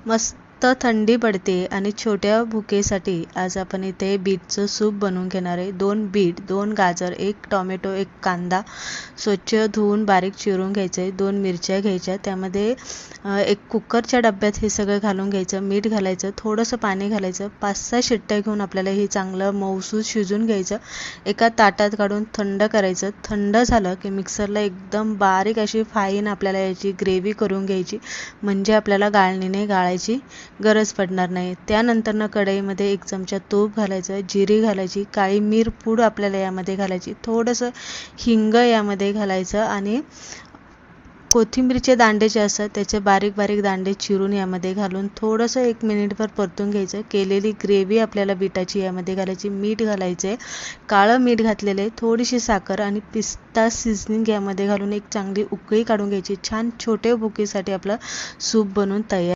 मस्त थंडी पडते आणि छोट्या भुकेसाठी आज आपण इथे बीटचं सूप बनवून घेणार आहे। 2 बीट, 2 गाजर, 1 टोमॅटो, 1 कांदा स्वच्छ धुवून बारीक चिरून घ्यायचं आहे। 2 मिरच्या घ्यायच्या, त्यामध्ये एक कुकरच्या डब्यात हे सगळं घालून घ्यायचं, मीठ घालायचं, थोडंसं पाणी घालायचं, 5-6 शिट्ट्या घेऊन आपल्याला हे चांगलं मऊसूत शिजून घ्यायचं। एका ताटात काढून थंड करायचं। थंड झालं की मिक्सरला एकदम बारीक अशी फाईन आपल्याला याची ग्रेव्ही करून घ्यायची, म्हणजे आपल्याला गाळणीने गाळायची गरज पडणार नाही। त्यानंतर कढईमध्ये 1 चमचा तूप घालायचं, जिरी घालायची, काळी मिर पूड आपल्याला यामध्ये घालायची, थोडंसं हिंग यामध्ये घालायचं आणि कोथिंबीरचे दांडे जे असतात त्याचे बारीक बारीक दांडे चिरून यामध्ये घालून थोडंसं 1 मिनिटभर परतून घ्यायचं। केलेली ग्रेव्ही आपल्याला बीटाची यामध्ये घालायची, मीठ घालायचे, काळं मीठ घातलेले, थोडीशी साखर आणि पिस्ता सीझनिंग यामध्ये घालून एक चांगली उकळी काढून घ्यायची। छान छोटे भुकेसाठी आपलं सूप बनवून तयार।